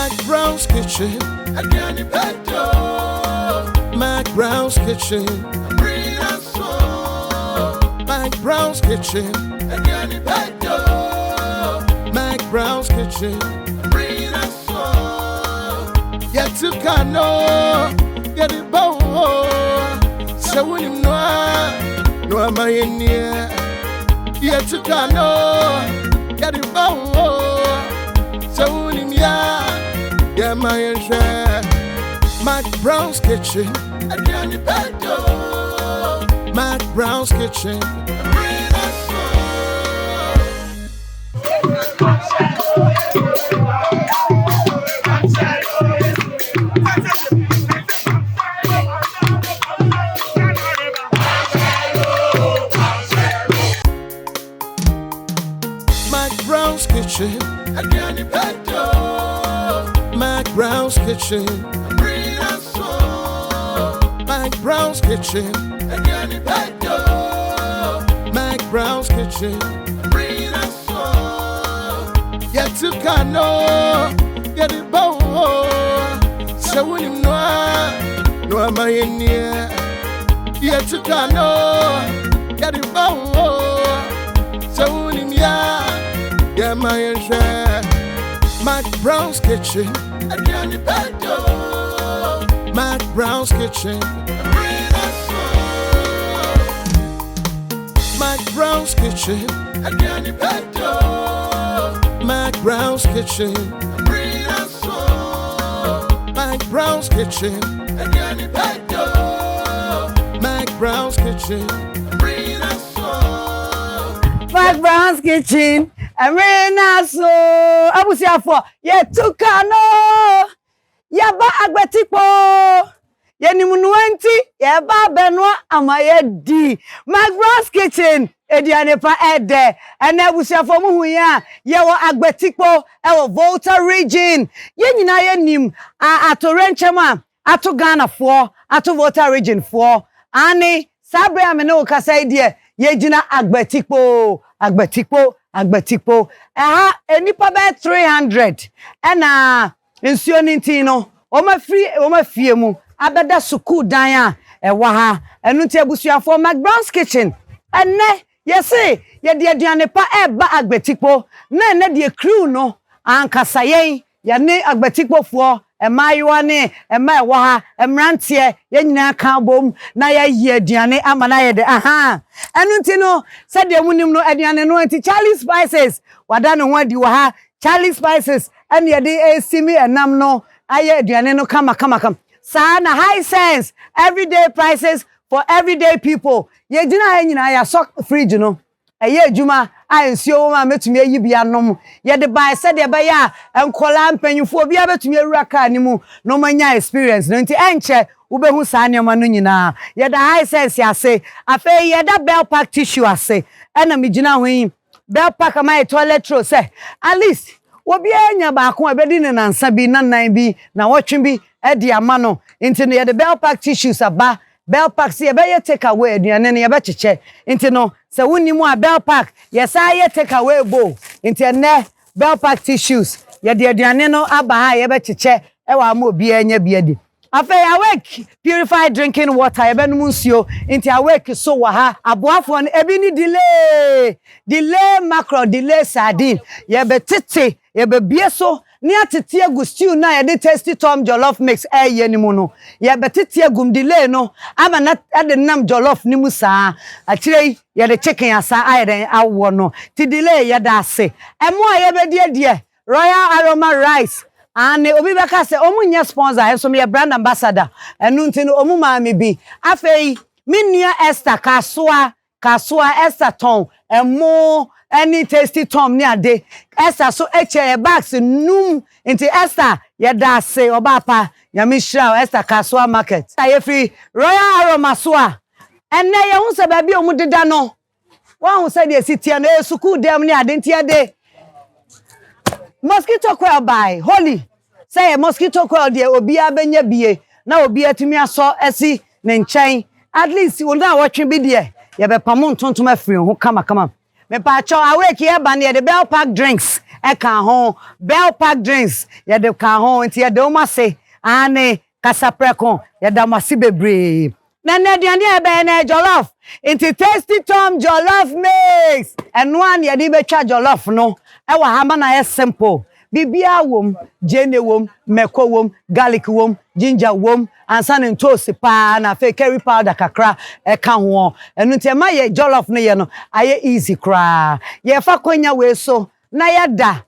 McBrown's kitchen. McBrown's kitchen. McBrown's kitchen. McBrown's kitchen. Yet to cano, get it bow. So when you know, no am I in here. Yet to cano, get it bow. So when you yeah, my share. McBrown's kitchen. McBrown's kitchen. McBrown's kitchen. McBrown's kitchen. McBrown's kitchen. McBrown's kitchen. Yet to cano, get it bow. So when you know, no am I in here. Yet to cano, get it bow. So when you yeah, my share. McBrown's kitchen. McBrown's kitchen. McBrown's kitchen. McBrown's kitchen. McBrown's kitchen. McBrown's kitchen. McBrown's kitchen. Arena so abusiafo ye tukano ye ba Agbetikpo ye nimunu enti ye ba benwa amaye di McBrown's kitchen ediane pa ede ene abusiafo mu hu ya ye wo Agbetikpo e wo Volta region ye nyina ye nim atorenchema ato Ghana fo ato Volta region fo ani sabre amene o kasa ide ye gina Agbetikpo enipa be 300 ena nsuo nintin no o ma fie mu abeda suku dan a ewa ha enu nti abusuafo McBrown's kitchen enne yesi ye de aduane pa eba Agbetikpo na de crew no ankasa yen ya ne Agbetikpo fo emayiwa ne ema ewa ha emrantie ye nyina kan bom na ya yi aduane ama na ye de aha enu nti no se de munim no aduane no anti Charlie Spices wada no ho adi wa ha Charlie Spices ene ye de esimi enam no aye aduane no kama sa na high sense everyday prices for everyday people ye gina ya nyina ya sock fridge no eye adwuma nsuo ma metumi ayi bia nom ye de buy said de be ya enkola mpanyufo bia betumi awura ka ni mu no manya experience no nti enche ubehu sa anema no nyina ye da high sense ase afa ye da bell pack tissue ase ena migina hwen bell pack my toilet roll say at least obi anya ba ko abedi ne nansa bi na nan bi na wotwe bi e de ama no nti no ye de bell pack tissues aba bell pack se ye be ye take away aduane ne ye be cheche nti no se woni mu a bell pack yes I take away bowl into ne bell pack tissues ye de aduane no aba ha ye be cheche e wa ma obi anya bia di afa ya wake purified drinking water ye be no nsuo into awake so wa ha aboafo no ebi ni delay mackerel delay sardine ye be tete ye be bie so ni atete agu stew na ye de tasty tom jollof mix ye ni mu no ye be tete agum delay no ama na de nam jollof ni mu saa akire ye de chicken asa ayeden awo no ti delay ye da ase emo ye be die royal aroma rice and obi beka se omunye sponsor so me brand ambassador enu nti no omu ma me bi afei minua Esther kasoa Esther ton emo any tasty tom ni ade Esther so eche bags num nti Esther ye da se obapa nyamishra Esther kasoa market aye free royal aroma so a enne ye hu se ba bi omu deda no wa hu se de sitia na esuku dem ni ade nti ade mosquito coil by holy say mosquito coil de obi abenya bie na obi atumi aso esi ne nchen at least we na watwe bi de ye be pamo ntontom afiri ho kama me pa cho awake ye ba ne de bell pack drinks e kan ho Bell Park drinks ye de kan ho nti ye de uma se ane kasapreko ye da masi bebre na aduane e be na jollof nti tasty tom jollof mix eno an ye de betwa jollof no e wa ha ma na ye simple bibia wom jene wom meko wom garlic wom ginger wom ansan ntosi pa na fe curry powder kakra e ka ho enu nti ma ye jollof no ye no aye easy kra ye fa konya we so na ye da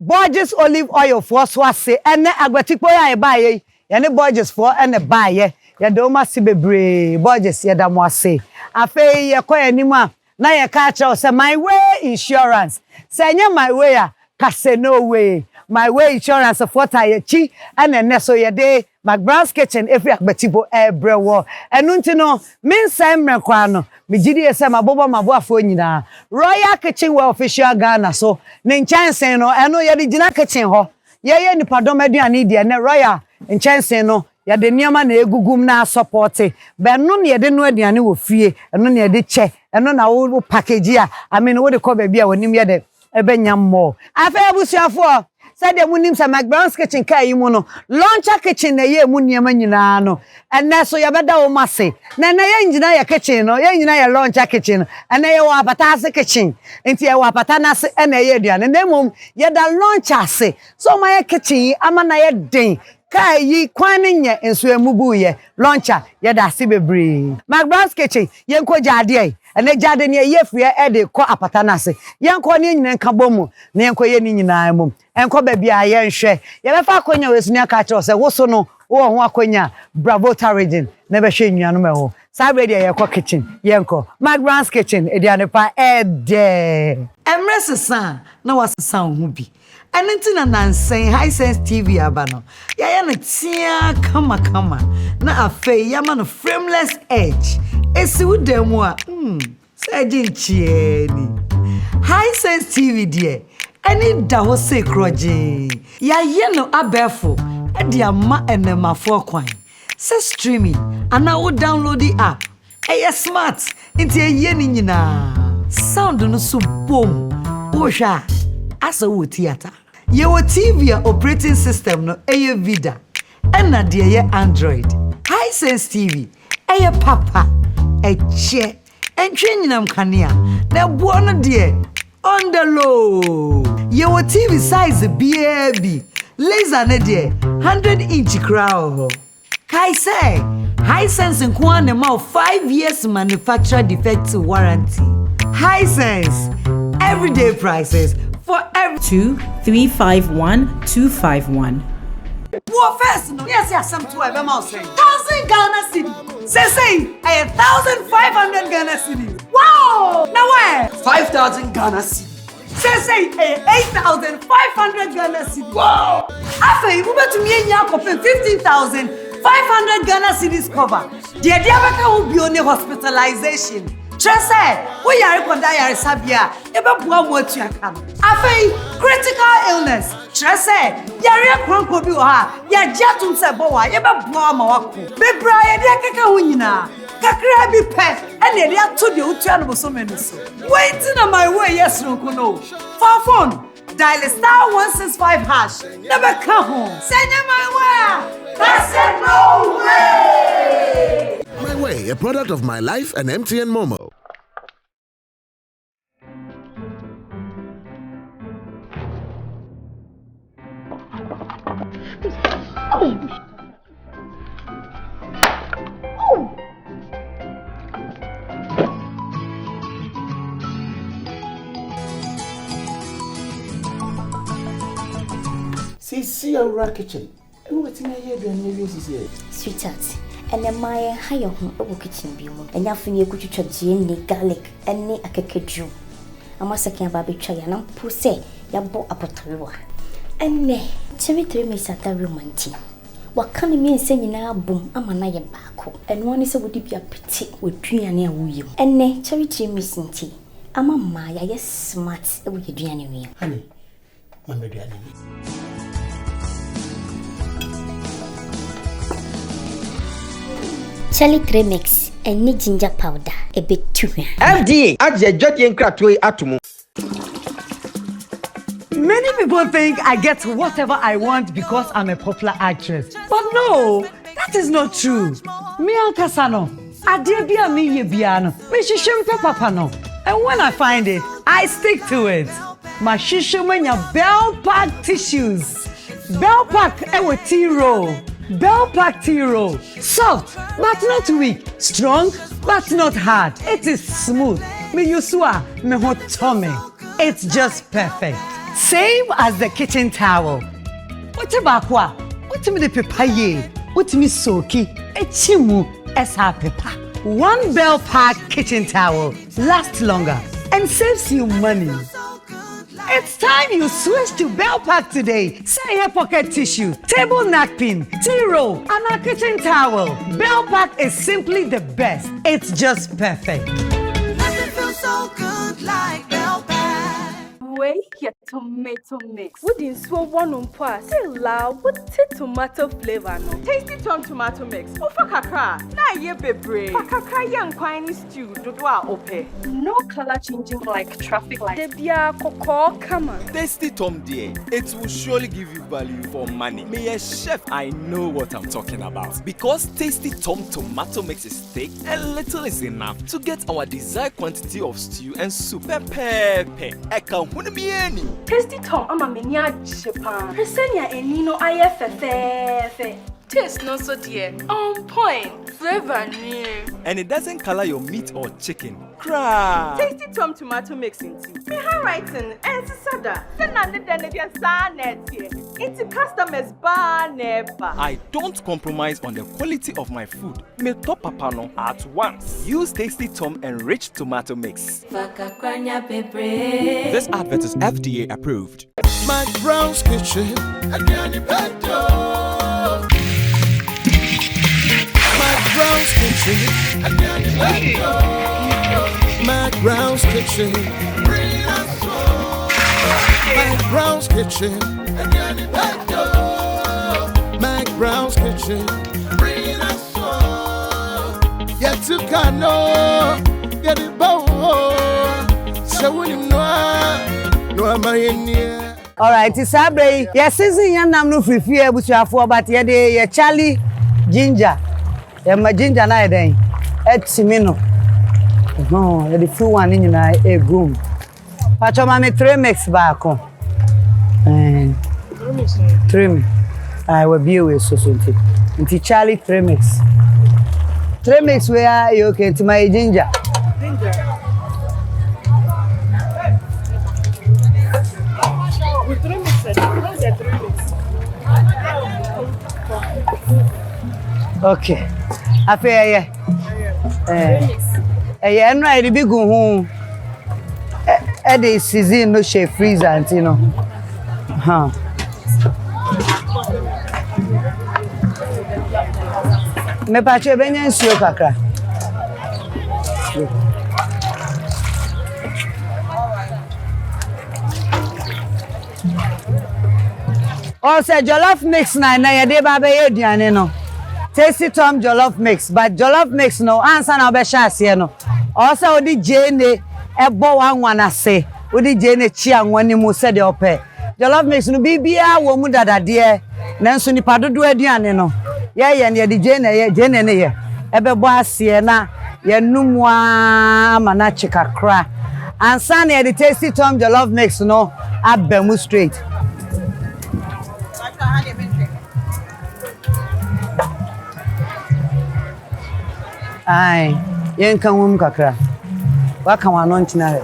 Borges olive oil for so ase ene Agbetikpo ya ba ye ne Borges for ene ba ye do ma si bebre Borges ye da mo ase afe ye koya ni ma na ye ka cha say my way insurance say nye my way a ka say no way my way insurance for tie chi ene so ye de McBrown's kitchen every Agbetikpo ebrewo enu nti no min say mrekwa no me gidi ye say mabobo maboafo nyina Royal Kitchen we official Ghana so ne nchansen no eno ye de gina kitchen ho ye nipadom aduane de ne Royal nchansen no ye de niama na egugum na support be no ne ye de no aduane wo fie eno ne ye de che eno na wo package a amene wo de ko ba bia wonim ye de ebenya mo afa ebusuafo said the munim sa McBrown's kitchen kai mu no launcher kitchen na ye mu niam nyina no enne so ye beda wo mase na ye nyina ye kitchen no ye nyina ye launcher kitchen enne ye wa patase kitchen enti ye wa patana se enne ye aduane na mum ye da launcher se so my kitchen ama na ye den kai yi kwan nye enso emubu ye launcher ye da se bebre McBrown's kitchen ye nko jade ene jade ne ye fie e de ko apatana se ye nko ne nyina nka bomu na ye nko ye ni nyina mum enko ba bia ye nhwe ye be fa akonya wesuni aka cha se wo so no wo ho akonya bravo tarigin na be hwe nnuano me ho sa ready ye ko kitchen ye nko McBrown's kitchen ediane pa ede emre sesa na wasesa ho bi enti na nansen high sense TV abano ya na tia kama na afei ya ma no frameless edge esi wudemu a se jinchie ni high sense TV die eni da ho se kroje ya ye no abefo e de ama enemafo kwan se streaming ana wo download the app e smart enti ye ni nyina sound no so boom wo hwa asa wo theater ye wo TV operating system no eye vida ena de ye Android high sense TV eye papa eche entwe nyinam kanea na buo no de on the low ye wo TV size baby laser ne de 100-inch crown kai say high sense nko na ma 5 years manufacturer defect warranty high sense everyday prices for every 2351251. What first? No, yes, some 12 amounts. 1,000 Ghana cedi. Say, 1,500 Ghana cedi. Wow! Now where? 5,000 Ghana cedi. Say, 8,500 Ghana cedi. Wow! After you move to me and Yakob 15,500 Ghana cedis cover. The idea will be only hospitalization. Trust we are reconda yare sabia ebe bua mo atuaka afei critical illness trust yare kronko bi o ha ya jatum se bo wa ebe bua ma wako bebra ye de keka ho nyina kakra bi pe ene de ato de otua no so menu so wait na my way yes no no for phone dial *165# never come home send my way that's no way. My Way, a product of My Life and MTN Momo. See your kitchen. What's in here? Sweetheart, and then my higher home kitchen view, and now for you could you gin, garlic, and a cake. I must say, Baby Try and I'm pussy, ya bought a potato. And nay, Terry 3 minutes at the romantic. What can you mean saying now, boom, I'm an iron back, and one is a would be a petite with 3 and near you. And nay, Terry 3 missing tea. I'm a Maya, yes, smart with your journey. Honey, Mamma. Charlie 3 mix and need ginger powder a bit too. FDA, add the judge and crack to atomo. Many people think I get whatever I want because I'm a popular actress. But no, that is not true. Me Ankasano, Adebia me yebiano, me shishimpe papa no. And when I find it, I stick to it. My shishimenya Bell Pack tissues. Bell Pack ewe tea roll. Bell Pack tea roll. Soft, but not weak. Strong, but not hard. It is smooth. Me yusua, me hot tummy. It's just perfect. Same as the kitchen towel. What about what? What me the papaye? What me soki? Echimu esa pepa. One Bell Pack kitchen towel lasts longer and saves you money. It's time you switch to Bell Pack today. Say your pocket tissue, table napkin, tea roll, and a kitchen towel. Bell Pack is simply the best. It's just perfect. Nothing feels so good like Bell Pack. Wait, your tomato mix. Wouldn't so one on pass. Say loud, what tomato flavor no? Tasty Tom tomato mix. Ofa kakra. Na ye bebre. Kakra yang kwani stew dodwa ope. No color changing like traffic light. Debia koko kama. Tasty Tom dear, it will surely give you value for money. Me a chef, I know what I'm talking about. Because Tasty Tom tomato mix is thick and little is enough to get our desired quantity of stew and soup. Pepe. Tasty Tom ama menya chepa. Presenya enino aye fefe. Taste no so dear. On point. Flavor new. And it doesn't color your meat or chicken. Cry. Tasty Tom tomato mix into. Me handwriting and sada. Then I need the sanet here. Into customers bar never. I don't compromise on the quality of my food. Me top papano at once. Use Tasty Tom enriched tomato mix. This advert is FDA approved. McBrown's kitchen. McBrown's kitchen. McBrown's kitchen. McBrown's kitchen. McBrown's kitchen. Yet to Kano. Get it bow. So when you know, no am I in here. All right, it's Sabre. Yes, is in nam no free fear but ye de Charlie ginger. Ye ma ginger na den. Etimino. No, ye the full one in na e gum. Pacho ma me 3 mix back on. 3 mix. I will be with so Inti Charlie 3 mix. 3 mix where you okay to my ginger. Okay. Afi no I be go home. The season no share freezer anti no. Me pa che benya nsuo kakra. O se jollof mix na ye dey ba be aduane no. Tasty Tom jollof mix, but jollof mix no answer na be share no. Also odi jene ebo wanwana se. Odi jene chi anwani mu se de ope. Jollof mix no bibia wo mu dadade nanso nipa dodo aduane no. Ye ne de jene ne ye. Ebe bo ase na ye numwa amana chikakra. Answer na the Tasty Tom jollof mix no abemu straight. Ai, yen kan wum kakra. Wa kan wa non tinare.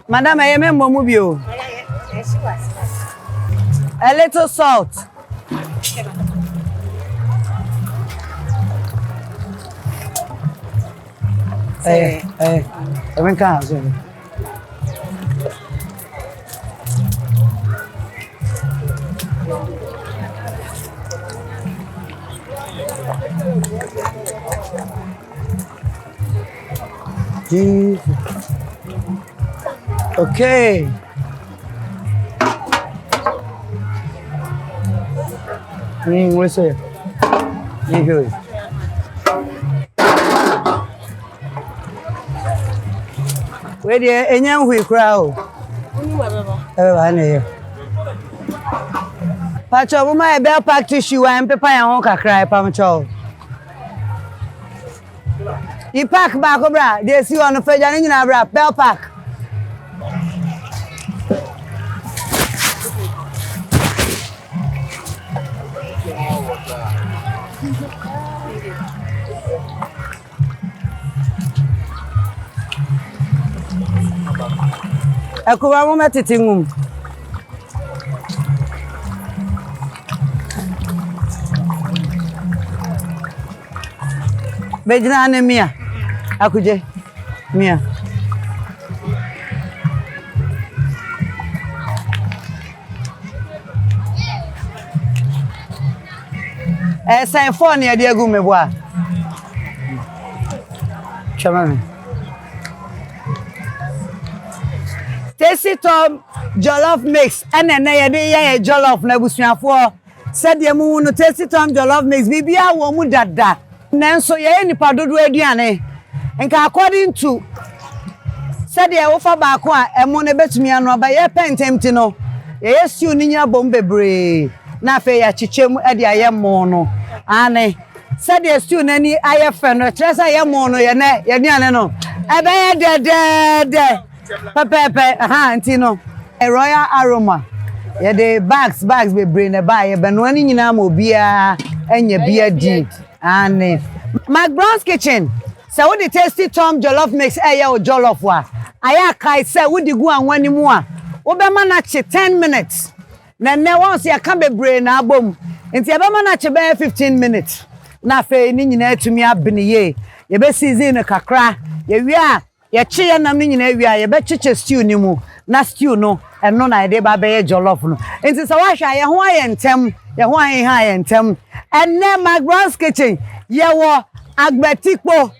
Madam, I am mo mu bio. A little salt. Ven cá, gente. Okay. What's it? You good? We dey enya hui kra o. Beba na. Pacho bu ma e bell pack tissue wa pepa ya ho kakra e pam cho. I pack ba ko bra, dey si on feja ni nyina bra, bell pack. Akuba mo metiti ngum. Bejina ne mia. Akuje. Mia. Sign for ne ade agu me boa. Chama me. Tasty Tom jollof mix and na ye dey jollof na busuafo said ye mu no Tasty Tom jollof mix bibia wo mu dada nanso ye nipa dodo aduane nka according to said ye wo fa ba ko a emo ne betumi anu aba ye pentemti no ye stew ni nya bom bebre na fe ya chichemu e de ayemo no ane said ye stew nani ayefe no tresa ayemo no ye na ye duane no ebe ye de Pepe, antino. A royal aroma. Yeah, the bags be bring a buy, but no one in Amobia and your beer deep. And McBrown's kitchen. So what the Tasty Tom jollof mix or jollof wa. I kai say would you go and one more. Obamanache 10 minutes. Then once you can be brain album. Into Obamanache bear 15 minutes. Na fe ni nyina atumi abene ye be season kakra ye wi a ye che nam ni nyina wi a ye be cheche stew ni mu na stew no eno na de ba be jollof no enti se wa hwa ye ho aye ntem ye ho aye ha aye ntem enne McBrown's kitchen ye wo Agbetikpo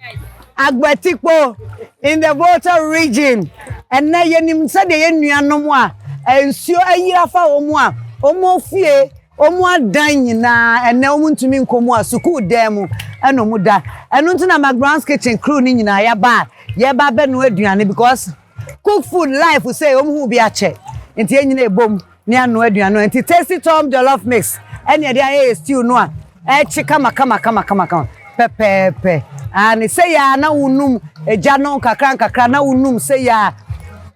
in the Volta region enne ye nim se de ye nuanom a ensuo ayira fa omu a omo fie omu adan nyina enne omu ntumi nkomu a school dam eno mu da eno ntina McBrown's kitchen crew ni nyina ya ba be no aduane because cook food life we say omu hu bi a che enti enyina ebom ne anu aduane enti Tasty Tom jollof mix ene de aye stew no a chi kama pepe and say ya na unum eja no kakra na unum say ya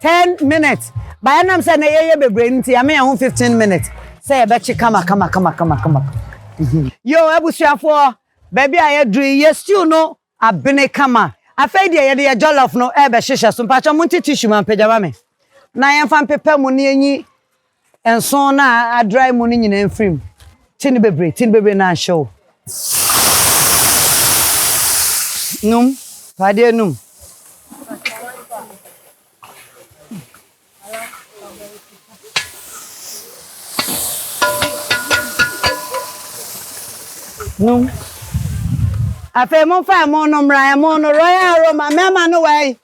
10 minutes by nam say na ye bebre nti ya me ya 15 minutes say be chi kama yo abusuafo baby aye dru ye stew no abene kama afei de ye de jollof no e be hihye so mpacho munti tissue man pejama me na ye mfa pepe mu ne enyi enso na a dry mu ne nyina enfrim tin bebre na show num pade num num afa mo fa mo no mra mo no royal aroma mema no way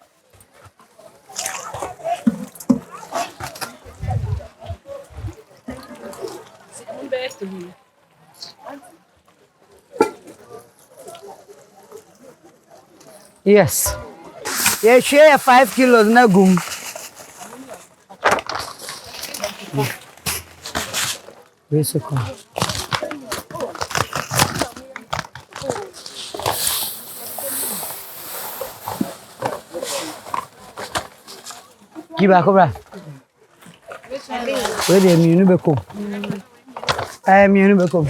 yes yeah share 5 kilos na gum basically Giba cobra. Where the munu beko? I am munu beko.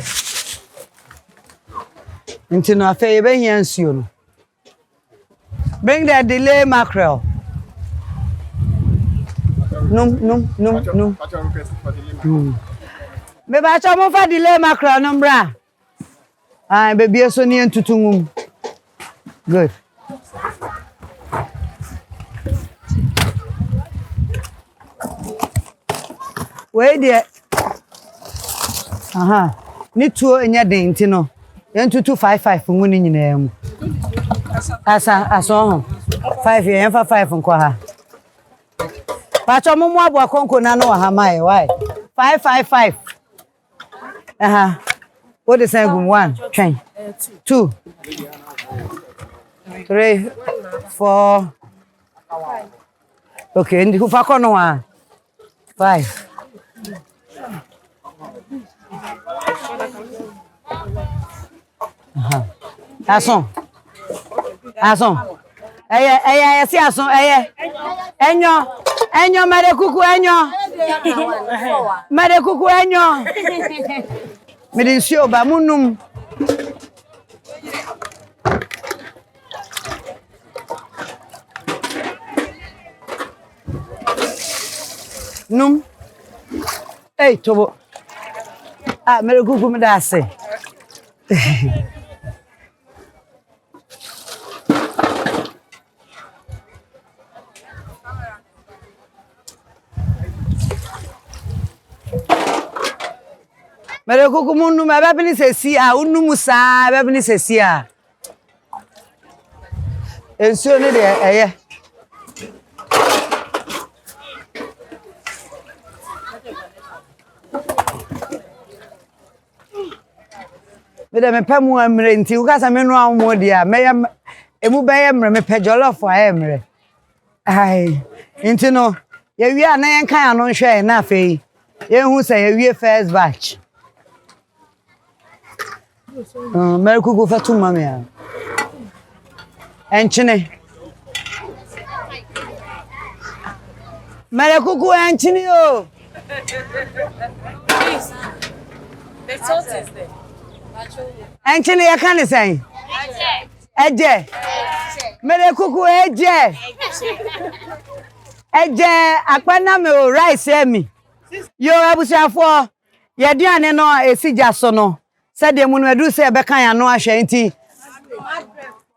Into no affair, ben yansu. Bring that delay mackerel. No. Me ba cha mo fa delay mackerel no bra. Ah, baby so ni entutungum. Good. Wait there. Ni tuo enya den nti no. Yentu 255 nguni nyina mu. Aso 5 yen fa 5 nko ha. Pacho mumu abo konko na no ha mai why? 555. What is saying 1 train 2 3 4 Okay, ndi kufa kono wa 5. Ason. Eye, si ason, eye. Enyo, mare kuku enyo. Mare kuku enyo. Midinsi oba munum. Num. Hey, tobo. Mare kuku me da se. Mere kuku munnu me ba bini sesi a unnu musa ba bini sesi a ensuo ne de eye me de me pamu amre nti ukasa me no awo de a me emu ba ye mre me pe jollof a ye mre ai nti no ye wi a na yen kan ano hwe na afei ye hu say ye wi first batch. Mere kuku fa tu mami ya. Enchine. Mere kuku enchine yo. Please. The salt is there. Enchine ya kan say. Eje. Mere kuku eje. Eje akpana me o rice emi. Yo abusiafo ye duane no esija so no. Said the moon do say Becca and no ashanti.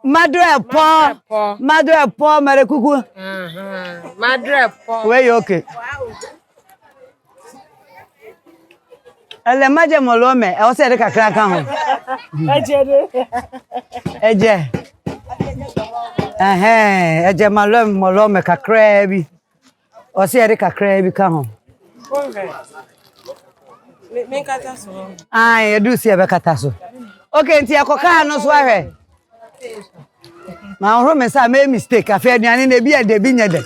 Madre poor, Mare Kuku. Madre poor. Where you okay? Elle maje molome, e o se de kakra kan ho. Eje. Eje molome kakra bi. O se de kakra bi kan ho. Me kata so. Ai, do see be kata so. Okay, nti akoka no so ahwe. Ma ohro me say make mistake afa aduane na bi e de bi nyede.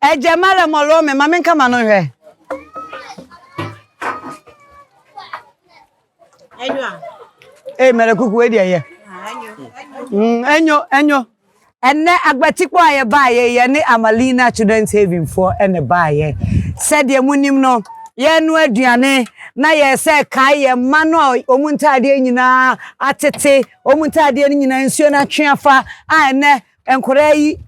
Eje male molome ma me kama no hwe. Mere kuku we de ye. Enyo. Enne Agbetikpo aye ba ye ne Amalina Children's Haven for ene ba ye. Said ye munim no ye no aduane na ye se kai ye mano omuntade nyina atete omuntade nyina nsuo na tweafa ene enkora yi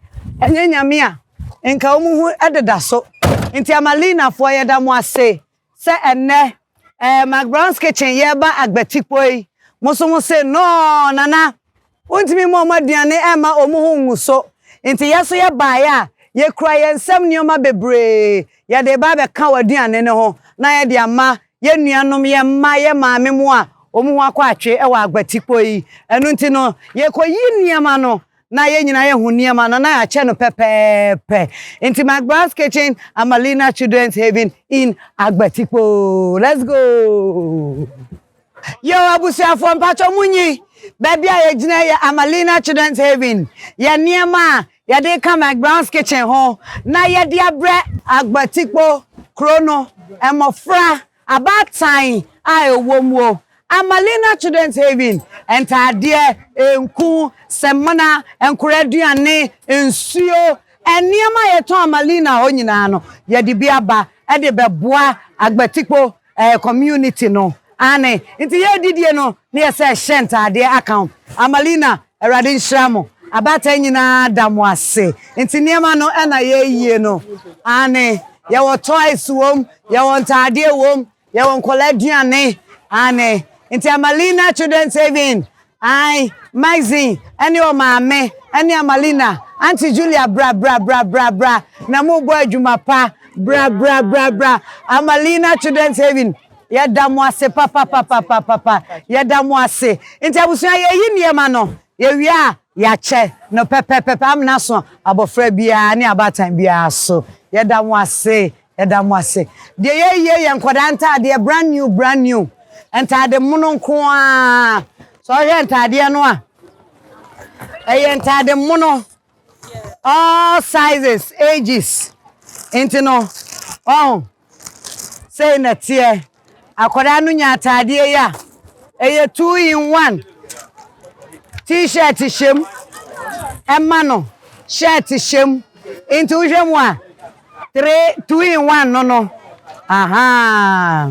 enye nyame a enka omuhu ededa so nti Amalina fo ye da mo ase se ene McBrown's kitchen ye ba Agbetikpo yi muso se no nana untimi mo aduane ema omuhu nguso nti yeso ye ba ya ye kura ye nsam nioma bebre ye de ba be ka waduane ne ho na ye de ama ye nuanom ye ma ye maame mu a omuhu akwa atwe e wa Agbetikpo yi enu nti no ye koyi niama no na ye nyina ye hu niama no na ya che no pepepe nti McBrown's kitchen Amalina Children's Haven in Agbetikpo. Let's go. Yo abusiafo mpacho munyi baby a yegina ye Amalina Children's Haven ye niama ye de ka McBrown's kitchen ho na ye de abre Agbetikpo krono emofra abatan a ewomwo Amalina Children's Haven entade enku semana enkura duane ensuo eniama ye to Amalina ho nyina no ye de biaba e de beboa Agbetikpo community no ane nti ye didie no na ye se shentade account Amalina erade nhramo abata nyina damo ase nti niema no na ye yie no ane ye wo toys wom ye wo ntade wom ye wo nkoladuane ane nti Amalina Children's Haven ai magazine ene o maame ene Amalina Auntie Julia bra na mo bo adwuma pa bra Amalina Children's Haven ye damo ase papa ye damo ase nti abusua ye yi niema no ye wi a ya che no pepe amna so abofra bia ne abatan bia so ye damo ase de ye nkoda ntade brand new ntade muno nko a so ye ntade no a eye ntade muno all sizes, ages. Into no. Oh. Say na tie. Akoda no nya atade ya. Eye 2 in 1. T-shirt shem. Emma no. Shirt shem. Into hwemu a 2 in 1 no. Aha.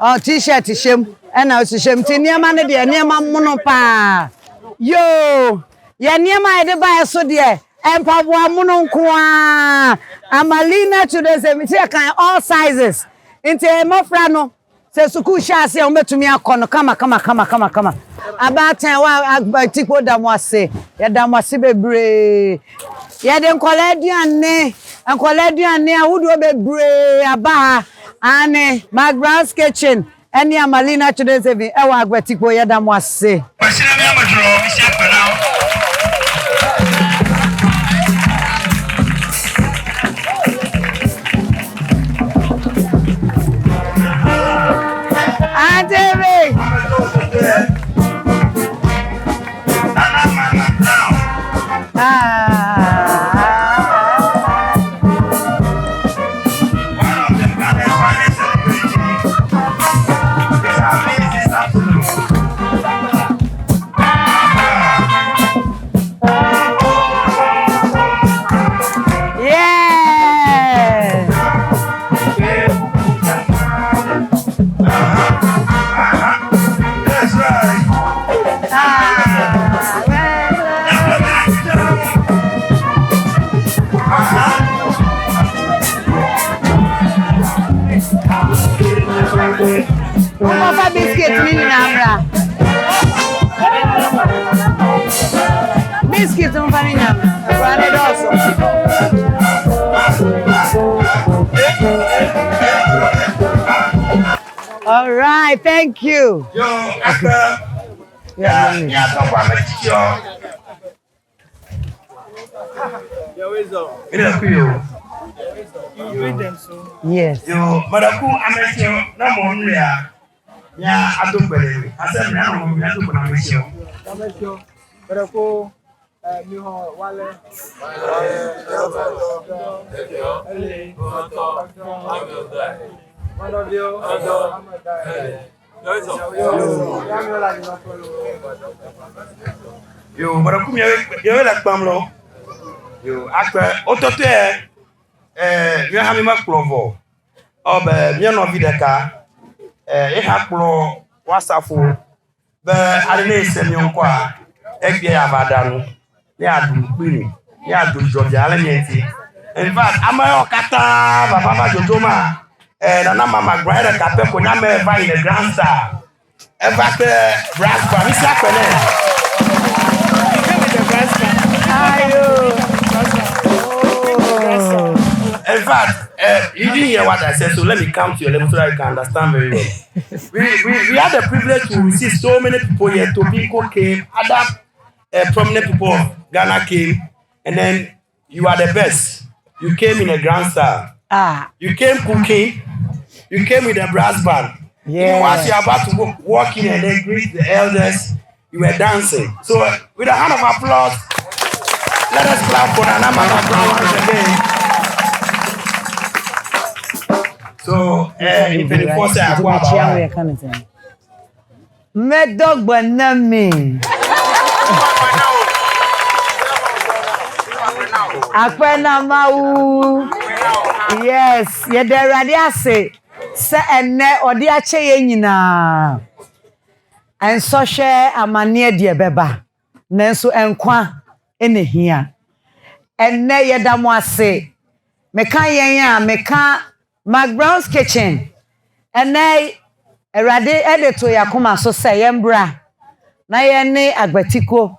Oh, T-shirt shem. Ena o shem ti niam ne de niam mono pa. Yo. Ya niam e de ba so de. Empaboa mono nko a. Amalina to the cemetery kan all sizes. Inte mofra no. Se suku shase o metumi akono kama. Abatan wa Agbetikpo dam ase. Ya dam ase bebre. Ya de nkoladuane awudo bebre aba ane McBrown's kitchen. Any Amalina to the cemetery e wa Agbetikpo ya dam ase. Biscuits on Farina. Branded also. All right, thank you. Yes. Yo, Madaku Amesio, Namonia. Yeah, I don't believe it. I said, now I'm going to Amesio. Madaku, Wale. One of you, yo, Madaku, you're like Pamlo. You act Otote, you have MiPROMO. You know, Videka, Ehaplo, Wasafu, but I didn't send you qua, Egbia Vadano, Yadu Queen, Yadu Jojalenti. In fact, Ama Kata, Baba Jojoma, and Ama McBrown, Capeco, Nama, by the Grand Star. Ever brass for Miss Apple. In fact, you didn't hear what I said, so let me come to your level so that you can understand very well. we had the privilege to see so many people here. Tobinco came, other prominent people of Ghana came, and then you are the best. You came in a grand style. You came cooking, you came with a brass band. Yeah. Once you're about to walk in and then greet the elders, you were dancing. So, with a hand of applause, let us clap for Ama McBrown once again. So, in 24 seconds, me dog banami. Akwena mau. Yes, ye de radia say se enne odi ache ye nyina. Enso hwe amane de beba. Nanso enkwa ene hia. Enne ye da mo ase. Meka yen a meka McBrown's kitchen. Enne erade edeto yakoma so se yembra. Na ye ne Agbetikpo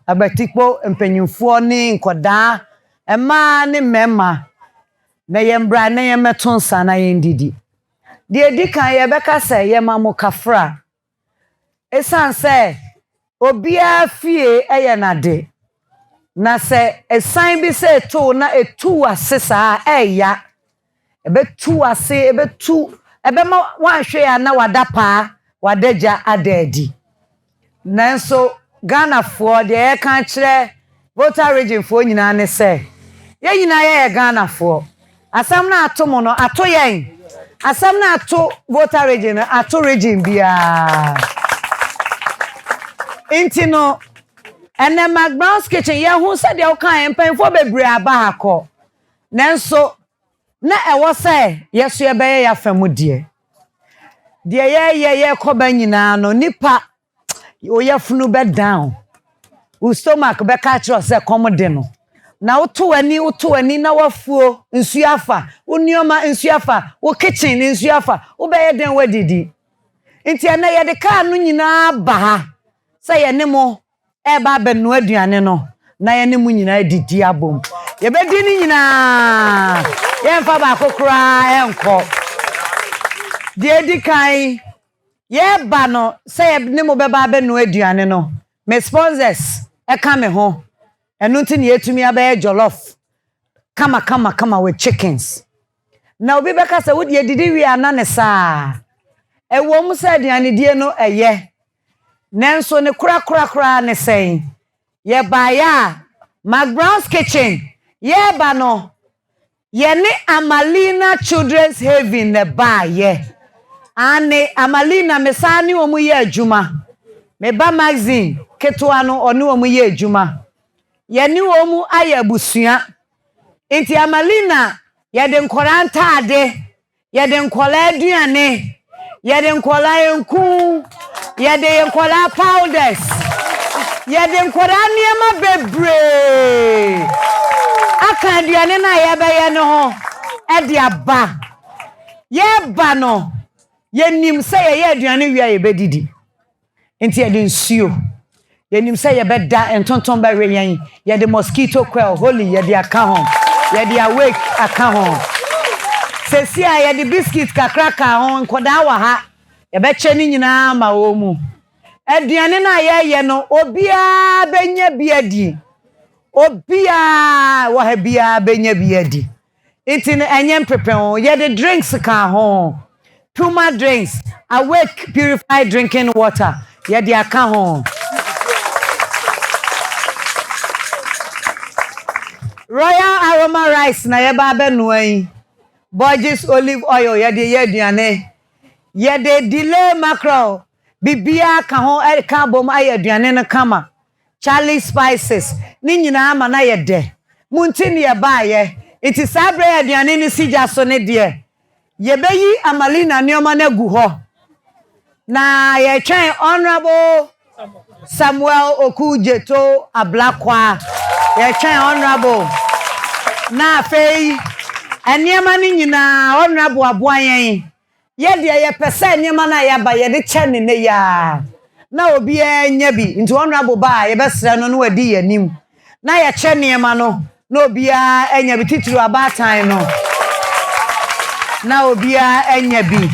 empanyimfo ni nkoda. Ema ni mema. Na yembra na yemeton sa na yendidi. De edi kan ye beka se yemamo kafra. Esan se obia fie eyenade. Na se esan bi se to na etu asesa eya. Ebetu ase ebetu ebema wanhwe ya na wadapa wadeja adedi. Nanso Ghana for de e kan kire voter region for nyina ne se Ye nyina ye Ghana for. Asam na ato mo no ato yen. Asam na ato voter region ato region bia. Inti no ene McBrown's kitchen ye hu se de o kan empanfo bebre aba hako. Nanso na ewo se yeso ye beye ya famu de. De ye koba nyina no nipa oyafunu be down. U stomach be catch us se komode no. Na utu ani na wafuo nsuafa unioma nsuafa wo kitchen nsuafa wo be ye den wadidi nti na ye de ka no nyina ba ha say ye ne mo e ba be no aduane no na ye ne mo nyina didi abom ye be di ni nyina ye mfa ba kokora enko de di kai ye ba no say ye ne mo be ba be no aduane no me sponsors e ka me ho enu nti ne yetumi abaye jollof kama with chickens na obi beka se wo de didi wi anane saa e wo mu se aduane die no eye nanso ne kura ne sen ye ba ya McBrown's kitchen ye ba no ye ne Amalina Children's Haven ne ba ye ane Amalina mesani wo mu ye adwuma me ba magazine keto ano oni wo mu ye adwuma Yeni omu aya busua. Inti Amalina yede nkola ntade, yede nkola aduane, yede nkola enku, yede nkola powders, yede nkola niema bebre. Aka aduane na yebeye no ho ede aba. Ye ba no yenim se ye aduane wi ayebedidi. Inti yede nsuo Yenim say ye beda entonton ba reyan ye the mosquito coil holy ye the account ye the awake account sesia ye the biscuit kakraka hon koda wa ha ye be che ni nyina ma wo mu aduane na ye no obia benya biadi obia wa ha bia benya biadi iti no enyem prepare ye the drinks ka hon Puma drinks awake purified drinking water ye the account Royal aroma rice na yeba benuan Borges olive oil ye de aduane ye de delay mackerel bibia ka ho ka bom aduane no kama Charlie spices ni nyina ama na ye de munti ne ba ye iti sabre aduane ni sija so ne de ye beyi Amalina neoma na gu ho na ye twen honorable Samuel Okujeto Ablakwa ye twen honorable na fei eniema ni nyina honorable aboan ye de ye pese eniema na ya ba ye de chene ne ya na obi enya bi nti honorable ba ye besere no no wadi yanim na ye chene eniema no na obi enya bi titiri abatan no na obi enya bi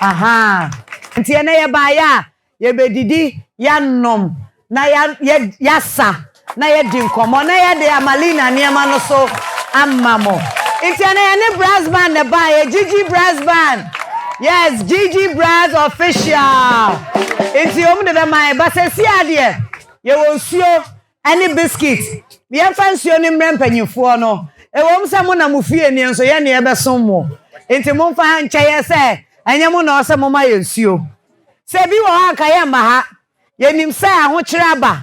aha nti ene ye ba ya ye bedidi ya nom na ya sa na ye di nkomo na ye de Amalina niema no so amamo inti ene brass band ne ba ye Gigi brass band yes Gigi brass official inti de my ba se si ade ye wonsuo any biscuit ye fansuo ni mrempanyifo no e wom se mo na mufie ni enso ye ne e besom mo inti mo fa nche ye se enye mo na ose mo ma ye nsuo se bi wo ha ka ye ma ha ye nim se ahokire aba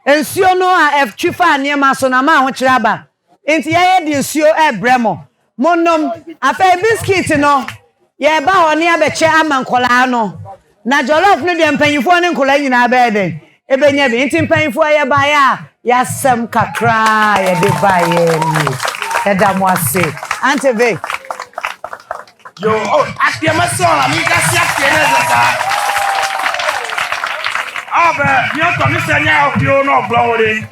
ensuo no a twifa niema so na ma ahokire aba inti ye di nsuo ebremo monom afa biscuit no ye ba oni abeche ama nkola no na jollof no de mpanyifo ne nkola nyina ba eden ebenya bi inti mpanyifo ye ba ya sem kakra ye de ba ye ni edamwase anteve yo atia masona mi kasi atia nezaka abe yo to mi senya ofio no blowore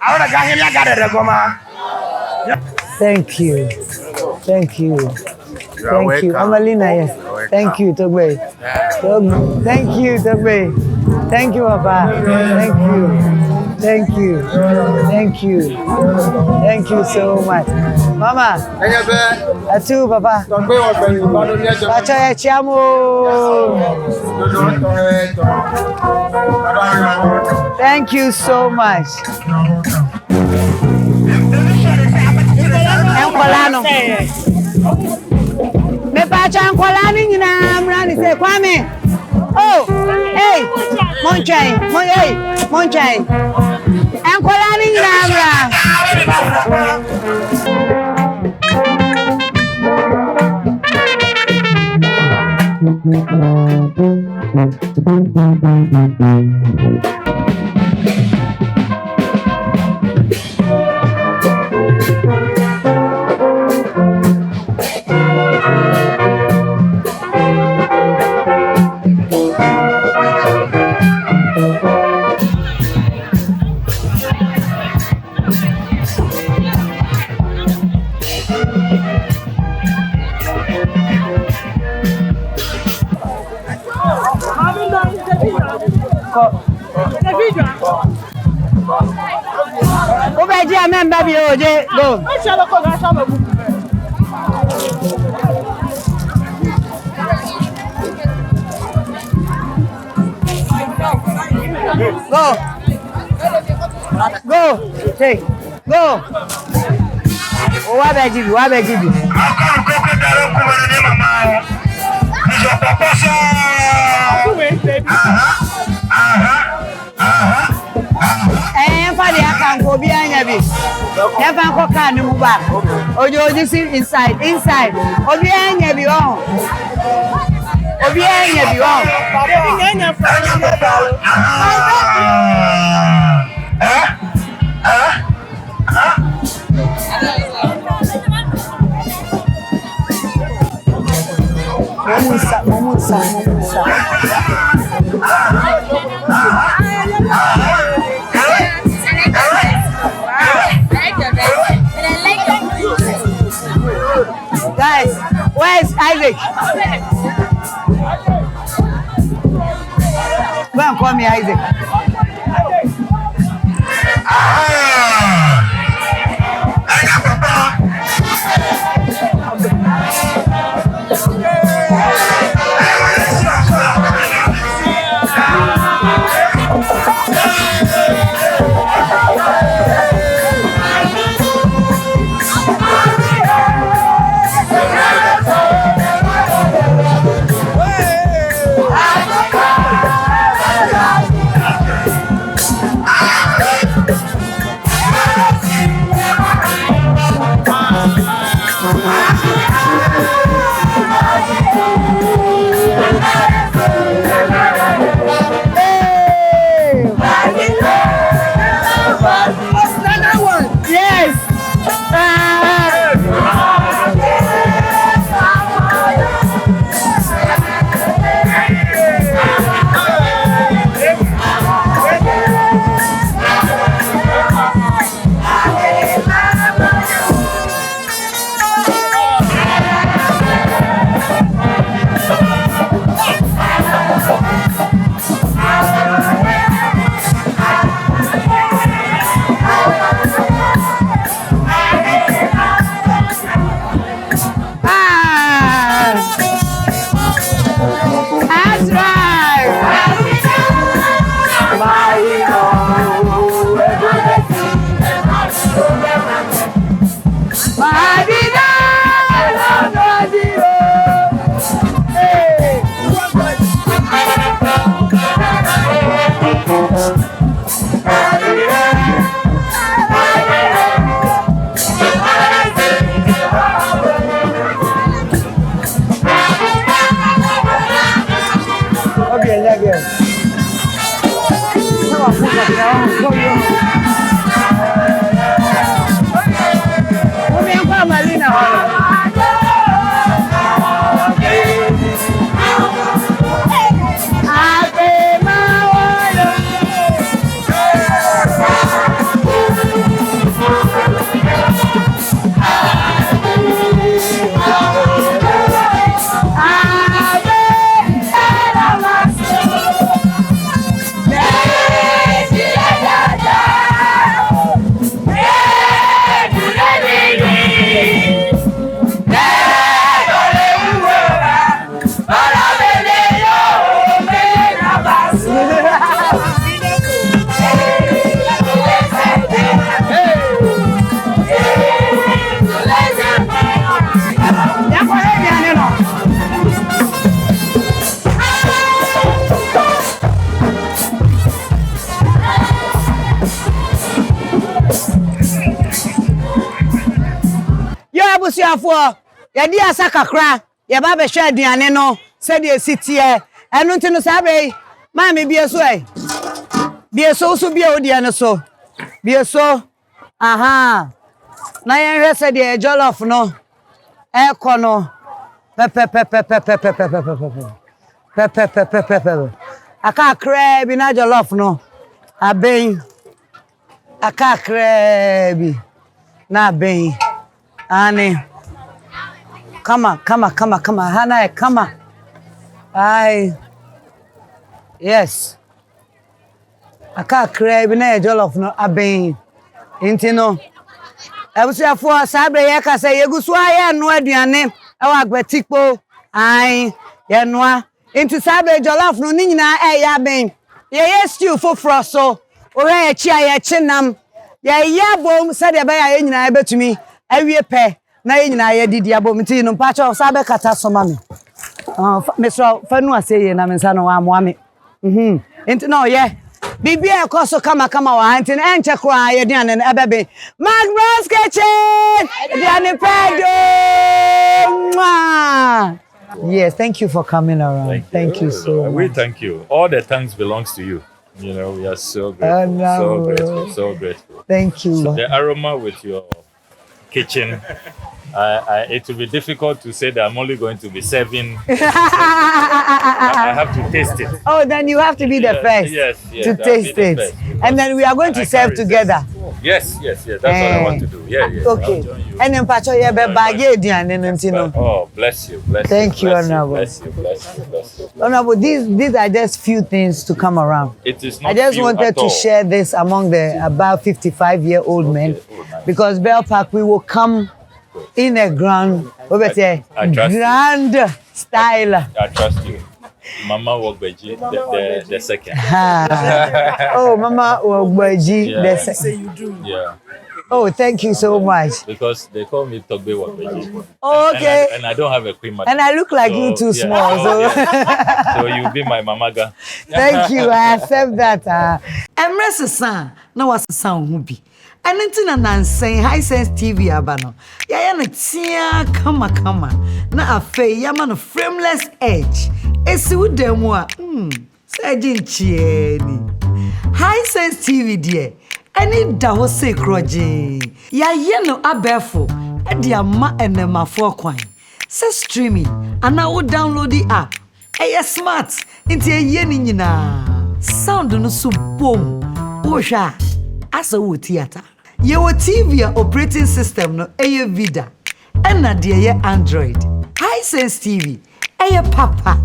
ahora ga hemi agare regoma. Thank you. Thank you. Thank you. Amalina, yes. Thank you, Togbe. Thank you, Togbe. Thank you, Papa. Thank you. Thank you. Thank you. Thank you so much. Mama. Atu, Papa. Pacha Chiamo. Thank you so much. Colano. Me pacha Colani nyina mra ni se Kwame. Oh, hey, Monchai, Monchai. En Colani nyina mra. Obeji amen baby oje go. Go. Take. Go. Wa beji bi. Fadi akanko bi anya bi. Never ko kan mu ba. Ojo si inside. Obi anya bi on. Momusa. Guys, where's Isaac? Go and call me Isaac. Malina. abusuafo ye di asa kakra ye ba be hwe aduane no se de sitie enu nti no sabe ma me bie so bie so bie odi ne so bie so aha na ye hwe se de jollof no eko no pepe aka kra bi na jollof no aben aka kra bi na aben ani Come on. Hana, come on. Yes. I can't crave in a jollof no aben. Intino. I was here for a sabre yaka say you go swaya no aduane. I Agbetikpo. Ya noa. Into sabre jollof no nina ya ben. Ye stew for froso. O ye chia ye chinam. Ya bom said ya ba ya nyina ebetumi. Awie pe. Na nyina ye didi abom ti no pacho sabe kata soma me mesro fanu aseye na mensa no wa moa me enti no ye bibia ekoso kama wa enti na enche kra ye diane na ebebe McBrown's kitchen diane pedo. Yes, thank you for coming around. Thank you so much. We thank you. All the thanks belongs to you. You know, we are so grateful. So grateful. Thank you. So the aroma with your kitchen, it will be difficult to say that I'm only going to be serving. I have to taste it. Oh, then you have to be the first to taste it. And then we are going to serve together. Yes. That's what I want to do. Yeah. Okay. And then Pacho, you have a bag. Oh, bless you. Thank you, Honorable. Bless you. Honorable, these are just few things to come around. It is not I just wanted to share this among the about 55-year-old men, because Bell Park, we will come in a grand style. I trust you. Mama Wogbeji, the second. Oh, Mama Wogbeji, the second. You do. Yeah. Oh, thank you so much. Because they call me Togbe Wogbeji. Okay. And I don't have a queen. And I look like you too small. So you be my mamaga. Thank you. I accept that. Emrese san na wasesan ho bi. Enti na nansen high sense TV abano. Ya na tia kama na afei ya man frameless edge. Esi wudemu a sajin chieni. High sense TV die. Any da ho se kroje. Ya ye no abefo e di ama enemafo kwan. Se streaming ana wo download the app. Eye smart. Enti ye ni nyina. Sound no so boom. Wo hwa asa wo theater. Your TV operating system no eye Vida. Ena de ye Android. Hisense TV eye papa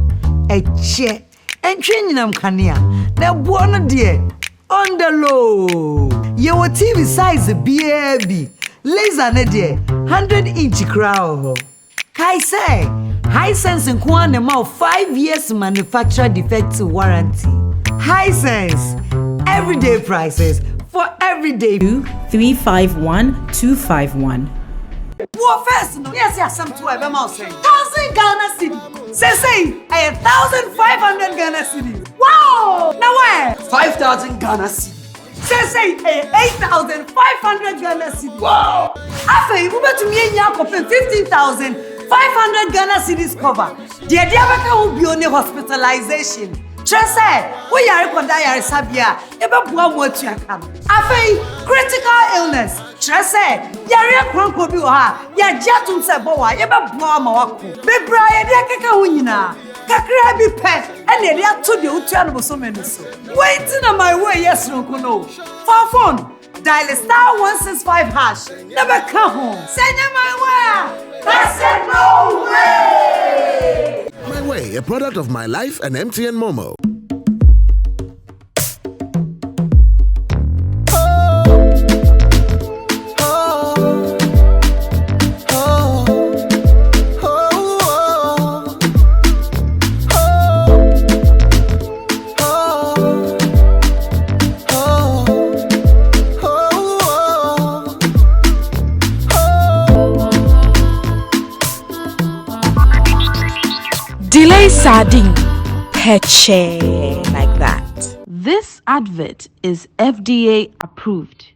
eche. Entwe nyinam kanea. Na buo no de on the low. Your TV size baby. Laser ne de 100-inch crown. Kai say Hisense nko na ma 5 years manufacturer defect warranty. Hisense everyday prices for everyday. 351251. What first? No, yes, some two of them all say 1,000 Ghana cedi. Say, 1,500 Ghana cedi. Wow! Now where? 5,000 Ghana cedi. Say, 8,500 Ghana cedi. Wow! After you move to me and Jacob 15,500 Ghana cedis cover. The idea will be only hospitalization. Trese, we are required sabia, eba bua motu akam. Afei, critical illness. Trese, yare kronko bi ha, ya jatum se bo wa, eba bua ma wako. Bebra ye de keka ho nyina. Kakra bi pe, ene de ato de otu anu so menu so. Waiting on my way yes no kono. For phone, dial *165#. Never come home. Send my way. That's it, no way. My Way, a product of My Life and MTN Momo. Delay sardine, peche like that. This advert is FDA approved.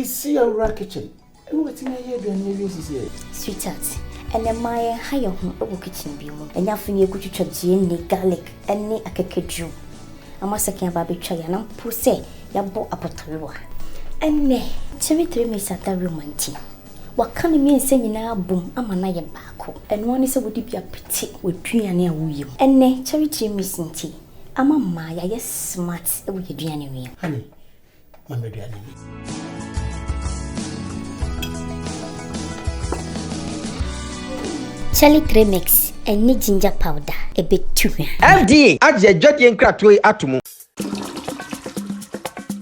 See your kitchen. And what's in here doing here? Sweetheart, and then my higher home over kitchen bill, and you feel you could chop garlic, and a akekaju. I must say, Baby Chayana, pussy, ya bought a potato. And nay, Timmy 3 minutes at the romantic. What can you mean saying now, boom, I'm a naya back, and one is a would be a petty with 3 and near you. And nay, charity missing tea. I'm a Maya, yes, smart with your DNA. Honey, my baby. Charlie Cremix and ginger powder, a bit too. FDA, Aja Jodian Cratway Atomo.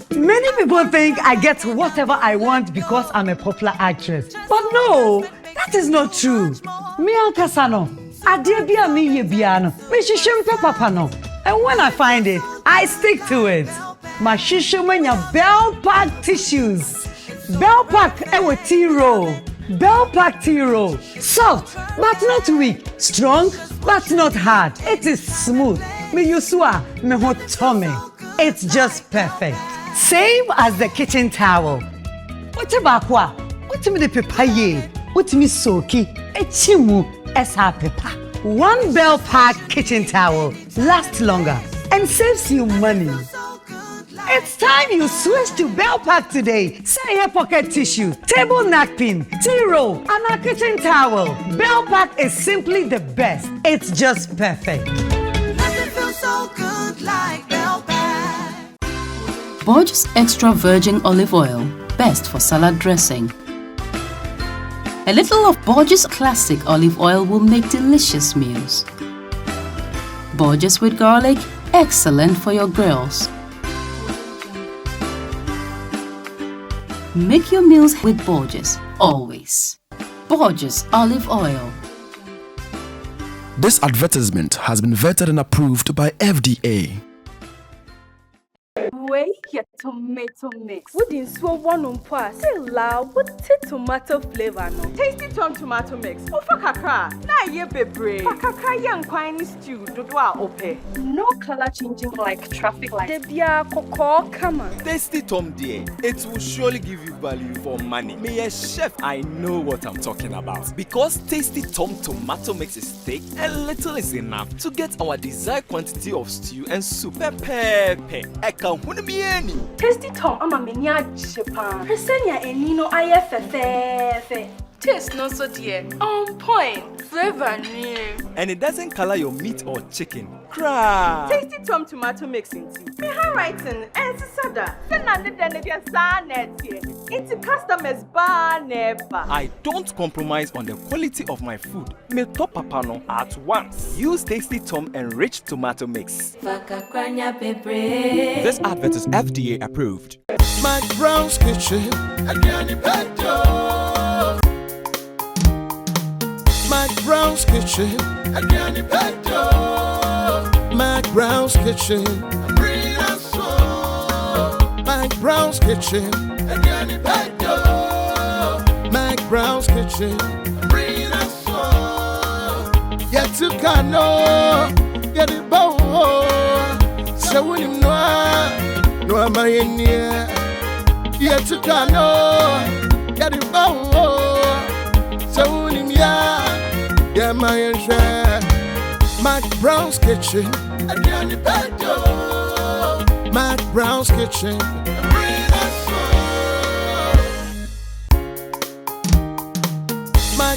Many people think I get whatever I want because I'm a popular actress. But no, that is not true. Me Ankasano, Adebia me yebiano, me shishimpe papano. And when I find it, I stick to it. My shishimenya Bell Pack tissues. Bell Pack ewe tea roll. Bell Pack tea roll. Soft, but not weak. Strong, but not hard. It is smooth. Me yusua, me hotome. It's just perfect. Same as the kitchen towel. What about what? What me the papaye? What me soaki? Echimu esa pepa. One Bell Pack kitchen towel lasts longer and saves you money. It's time you switch to Bell Pack today. Say your pocket tissue, table napkin, tea roll, and a kitchen towel. Bell Pack is simply the best. It's just perfect. Nothing feels so good like Bell Pack. Borges Extra Virgin Olive Oil, best for salad dressing. A little of Borges Classic Olive Oil will make delicious meals. Borges with garlic, excellent for your grills. Make your meals with Borges, always. Borges Olive Oil. This advertisement has been vetted and approved by FDA. Wait, your tomato mix. Wouldn't so one on pass. Say loud, what tomato flavor no? Tasty Tom tomato mix. Ofa kakra. Na ye bebre. Kakra yang kwani stew. Dodwa ope. No color changing like traffic light. Debia koko kama. Tasty Tom dear, it will surely give you value for money. Me a chef, I know what I'm talking about. Because Tasty Tom tomato mix is thick and little is enough to get our desired quantity of stew and soup. Pepe. Tasty Tom ama menya chipa. Presenya enino aye fefe. Taste no so dear. On point. Flavor new. And it doesn't color your meat or chicken. Cry. Tasty Tom tomato mix in tea. Me handwriting and sada. Senande denebia sanetie. Into customers bar neba. I don't compromise on the quality of my food. Me top papano at once. Use Tasty Tom enriched tomato mix. This advert is FDA approved. McBrown's Kitchen, McBrown's Kitchen, McBrown's Kitchen, McBrown's Kitchen, McBrown's Kitchen, yet to cano, get it bow, so when you know, no am I in here, yet to cano, get it bow, so when you yeah, my share. McBrown's Kitchen, McBrown's Kitchen,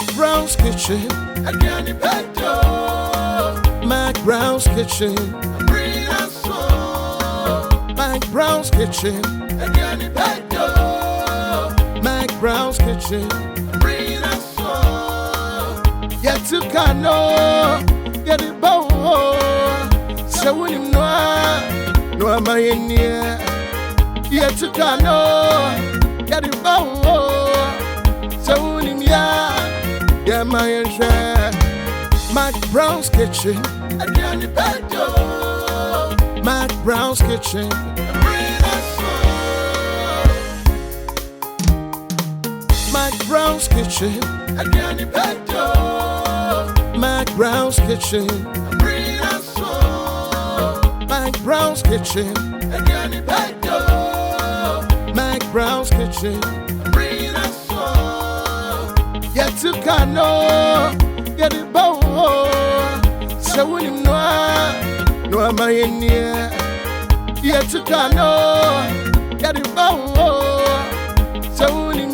McBrown's Kitchen, McBrown's Kitchen, McBrown's Kitchen, McBrown's Kitchen. Yet to cano, get it bow. So when you know, no am I in here. Yet to cano, get it bow. So when you yeah, my share. McBrown's Kitchen, McBrown's Kitchen, McBrown's kitchen. Again, you paid McBrown's kitchen. Bring us so. McBrown's kitchen. Again, you paid McBrown's kitchen. Bring us so. Yet to cano. Get it bow. So when you know, no, am I in here? Yet to cano. Get it bow. So when you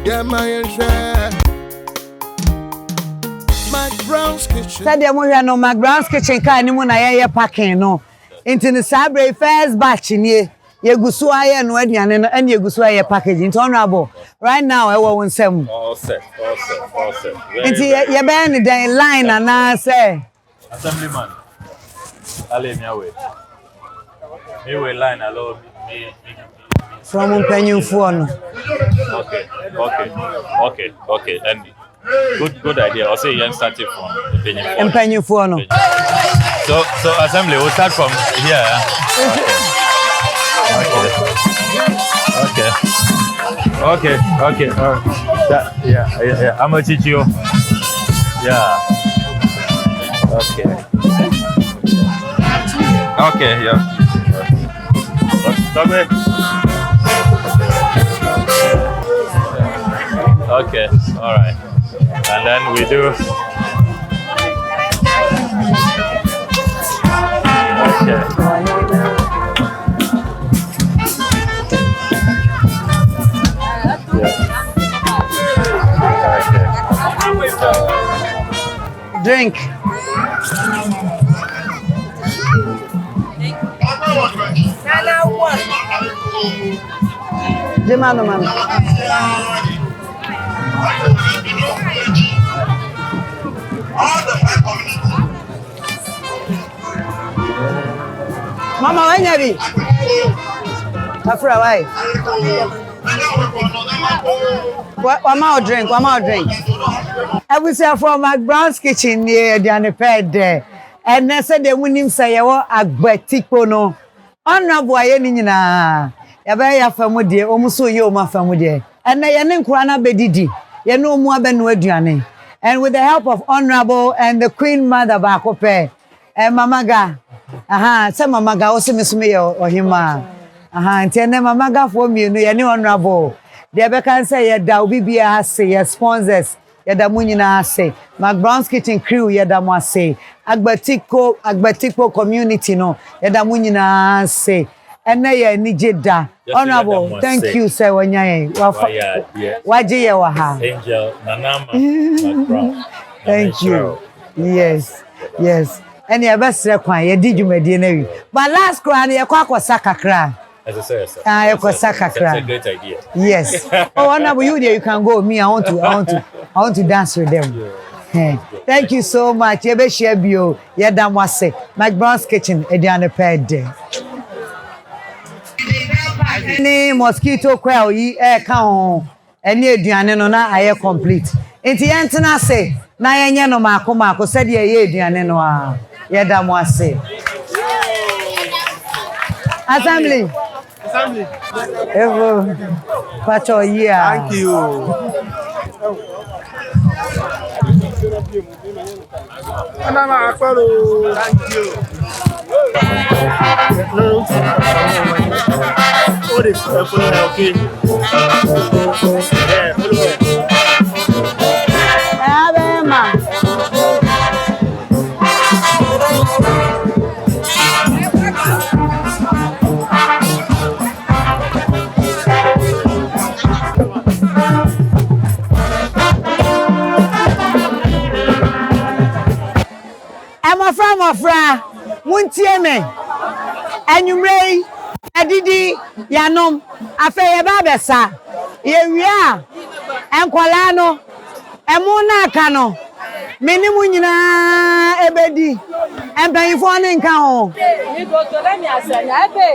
yeah, my share. McBrown's kitchen. Said the movie no McBrown's kitchen car ni mu na ye packing no. Into the sabre first batch ni ye gusu aye no aduane no and ye gusu aye packaging. It's honorable. Right now I want nsem. All set. Into ye be ni den line and say Assemblyman. Ale mi awe. Me we line allow me from Mpenyufo no. Okay. And good idea. I'll say you start it from Mpenyufo no. So assembly, we'll start from here. Okay. Yeah. I'm gonna teach you. Yeah. Okay. Yeah. Stop it. Okay, all right. And then we do. Okay. Drink. Demanda, mano. Mama, when you be? Afra, why? One more drink. I will say from McBrown's kitchen near the bed there. And I said the winning say, "Oh, Agbetikpo no." Honorable ayeni na. Yabe ya famu de, omuso ye o ma famu de. And na ye ne nkura na bedidi. Ye no mu abenu aduane. And with the help of Honorable and the Queen Mother Bakope, and Mamaga. Say Mamaga also miss me or him. And tell them Mamaga for me, no, you're Honorable. The other can say, yeah, that will be a say, your sponsors, yeah, the Munina say, McBrown's kitchen crew, yeah, that must say, Agbetikpo community, no, yeah, the Munina say. And now you need that. Honorable, thank you, sir. When you waha. Angel Nanama McBrown. Thank you. Yes. And you best require you did you medine. But last crown you kwa saka kra. As I say, sir. That's a great idea. Yes. Oh, Honorable, you there you can go. Me, I want to dance with them. Yeah. Thank you so much. You be share bio. Yeah, damn was say. McBrown's kitchen. Ediane ped. Any mosquito coil yi can any aduane no na aye complete. Enti yentena say na yenye no mako said ye aduane no a ye da mo ase. Assembly. Evo pacho here. Thank you. Thank you. What is okay? Mafra, muntie me. Enyumrei, adidi, yanom, afe ye ba besa. Ye wia, enkwala no, emu na aka no. Menimu nyina ebedi. Empanyifo ne nka ho. Mi go to let me asanya ebe.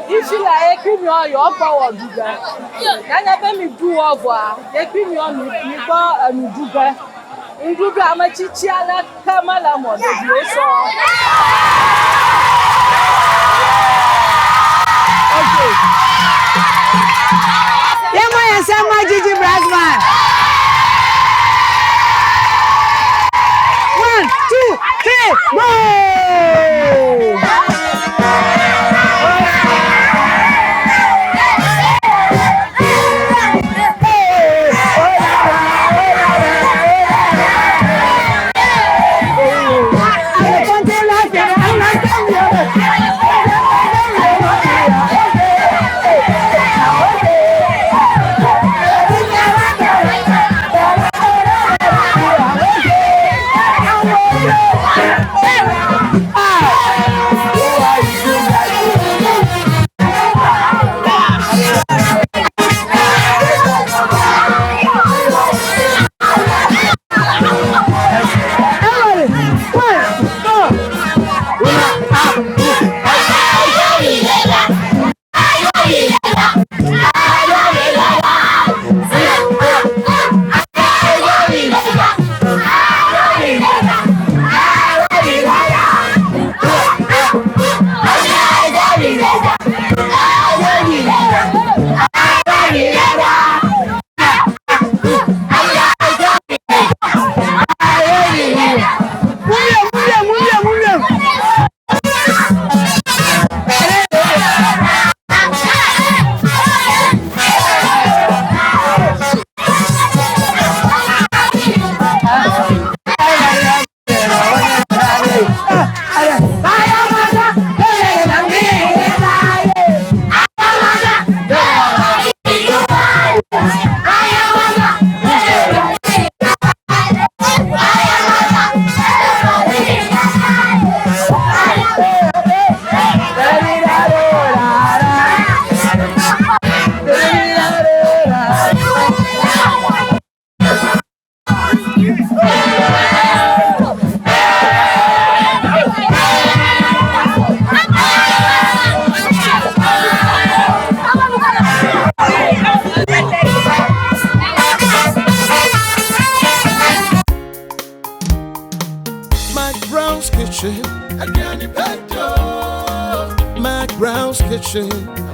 Ifila ekimi o yo power duga. Kanya be mi du ogwa. Ekimi o mi go anuduga. Nduga amachichi ala kamala mo de so. Okay. Yema yasema McBrown's kitchen.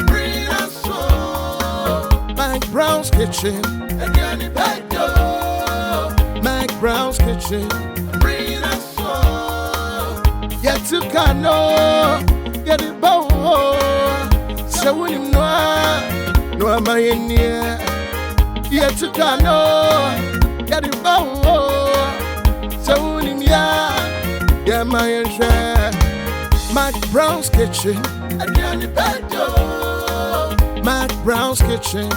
Bring us home. McBrown's kitchen. McBrown's kitchen. Bring us home. Yet to Kano. Get it bow. So when you know am I in here? Yet to Kano. Get it bow. So when you yeah, my share. McBrown's kitchen. McBrown's kitchen.